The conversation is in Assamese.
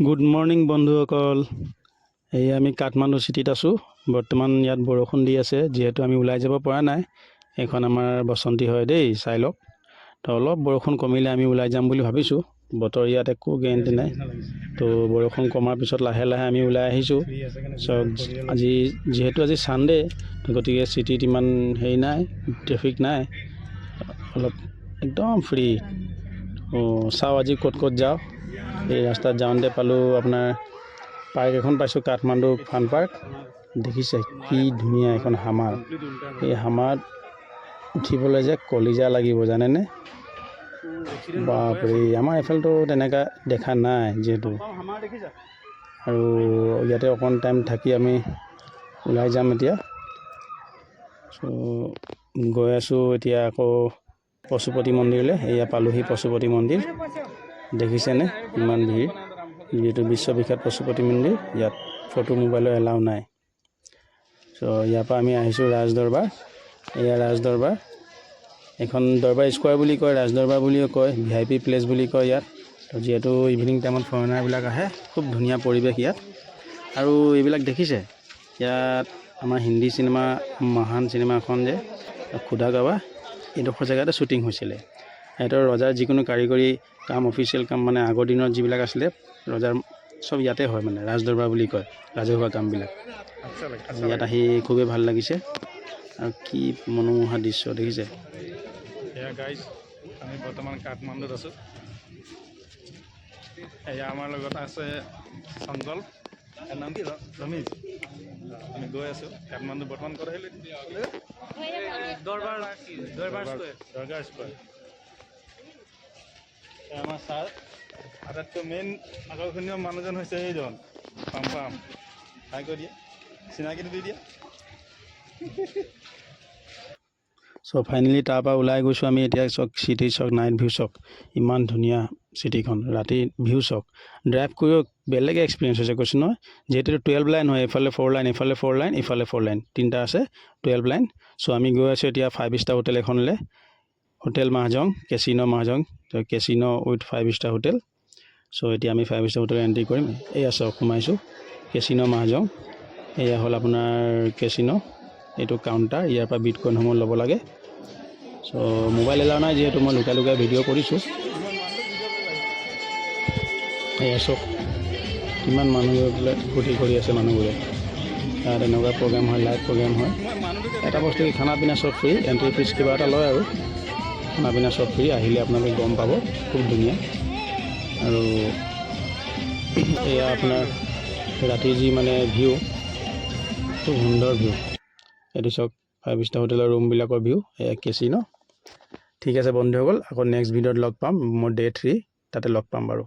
গুড মৰ্ণিং বন্ধুসকল। আমি কাঠমাণ্ডু চিটিত আছোঁ। বৰ্তমান ইয়াত বৰষুণ দি আছে, যিহেতু আমি ওলাই যাব পৰা নাই। এইখন আমাৰ বসন্তী হয় দেই, চাই লওক। তো অলপ বৰষুণ কমিলে আমি ওলাই যাম বুলি ভাবিছোঁ। বতৰ ইয়াত একো গেৰেণ্টি নাই। তো বৰষুণ কমাৰ পিছত লাহে লাহে আমি ওলাই আহিছোঁ। যিহেতু আজি ছানডে, গতিকে চিটিত ইমান হেৰি নাই, ট্ৰেফিক নাই, অলপ একদম ফ্ৰী। চাওঁ আজি ক'ত ক'ত যাওঁ। এই ৰাস্তাত যাওঁতে পালোঁ আপোনাৰ পাৰ্ক এখন পাইছোঁ, কাঠমাণ্ডু ফান পাৰ্ক। দেখিছে কি ধুনীয়া এখন হামাৰ। এই হামাৰত উঠিবলৈ যে কলিজা লাগিব জানেনে। বাপৰে, আমাৰ এইফালেতো তেনেকুৱা দেখা নাই যিহেতু। আৰু ইয়াতে অকণ টাইম থাকি আমি ওলাই যাম এতিয়া। গৈ আছোঁ এতিয়া আকৌ পশুপতি মন্দিৰলৈ। এয়া পালোহি পশুপতি মন্দিৰ। দেখিছেনে ইমান ভিৰ, যিহেতু বিশ্ববিখ্যাত পশুপতি মন্দিৰ। ইয়াত ফটো মোবাইলৰ এলাও নাই। ইয়াৰ পৰা আমি আহিছোঁ ৰাজদৰবাৰ। এয়া ৰাজদৰবাৰ। এখন দৰবাৰ স্কোৱাৰ বুলি কয়, ৰাজদৰবাৰ বুলিও কয়, VIP প্লেচ বুলি কয় ইয়াত। যিহেতু ইভিনিং টাইমত ফৰেনাৰবিলাক আহে, খুব ধুনীয়া পৰিৱেশ ইয়াত। আৰু এইবিলাক দেখিছে, ইয়াত আমাৰ হিন্দী চিনেমা, মহান চিনেমাখন যে খুদা গাৱা, এইডোখৰ জেগাতে শ্বুটিং হৈছিলে। সিহঁতৰ ৰজাৰ যিকোনো কাৰিকৰী কাম, অফিচিয়েল কাম, মানে আগৰ দিনত যিবিলাক আছিলে ৰজাৰ, চব ইয়াতে হয়। মানে ৰাজদৰবাৰ বুলি কয় ৰাজহুৱা কামবিলাক। ইয়াত আহি খুবেই ভাল লাগিছে। আৰু কি মনোমোহা দৃশ্য দেখিছে। এয়া গাইজ, আমি বৰ্তমান কাঠমাণ্ডুত আছোঁ। এয়া আমাৰ লগত আছে সঞ্জল, নাম কি ৰমেশ। আমি গৈ আছোঁ কাঠমাণ্ডু। বৰ্তমান ক'ত আহিলোঁ? দৰবাৰ স্কোৱাৰ। আমাৰ ছাৰ, আটাইতকৈ মেইন আকৰ্ষণীয় মানুহজন হৈছে এইজন পাম। হাই কৈ দিয়ে, চিনাকিটো দি দিয়া। ফাইনেলি তাৰ পৰা ওলাই গৈছোঁ আমি এতিয়া। চাওক চিটি, চাওক নাইট ভিউ, চাওক ইমান ধুনীয়া চিটিখন। ৰাতি ভিউ চাওক। ড্ৰাইভ কৰিও বেলেগ এক্সপিৰিয়েঞ্চ হৈছে, কৈছোঁ নহয়। যিহেতু 12 লাইন হয়, এইফালে 4 লাইন, এইফালে 4 লাইন, ইফালে 4 লাইন, তিনিটা আছে, 12 লাইন। আমি গৈ আছোঁ এতিয়া 5 ষ্টাৰ হোটেল এখনলৈ, hotel মাহজং, casino মাহজং, casino with 5 star hotel. এতিয়া আমি 5 ষ্টাৰ হোটেল এণ্ট্ৰি কৰিম। এয়া চাওক, সোমাইছোঁ কেচিনো মাহজং। এয়া হ'ল আপোনাৰ কেচিনো, এইটো কাউণ্টাৰ। ইয়াৰ পৰা বিটকইনসমূহ ল'ব লাগে। মোবাইল এলাও নাই, যিহেতু মই লুকাই লুকাই ভিডিঅ' কৰিছোঁ। এয়া চাওক কিমান মানুহ গৈ পেলাই ফূৰ্তি কৰি আছে মানুহবোৰে। তাত এনেকুৱা প্ৰগ্ৰেম হয়, লাইভ প্ৰগ্ৰেম হয়। এটা বস্তু কি, খানা পিনা চব ফ্ৰী, এণ্ট্ৰি ফিজ কিবা এটা লয় আৰু খানা পিনা চব ফ্ৰী। আহিলে আপোনালোকে গম পাব, খুব ধুনীয়া। আৰু এয়া আপোনাৰ ৰাতিৰ যি মানে ভিউ, খুব সুন্দৰ ভিউ। এইটো চাওক 5 ষ্টাৰ হোটেলৰ ৰুমবিলাকৰ ভিউ। এয়া কেচিনো। ঠিক আছে বন্ধুসকল, আকৌ নেক্সট ভিডিঅ'ত লগ পাম। মোৰ ডে 3 তাতে লগ পাম বাৰু।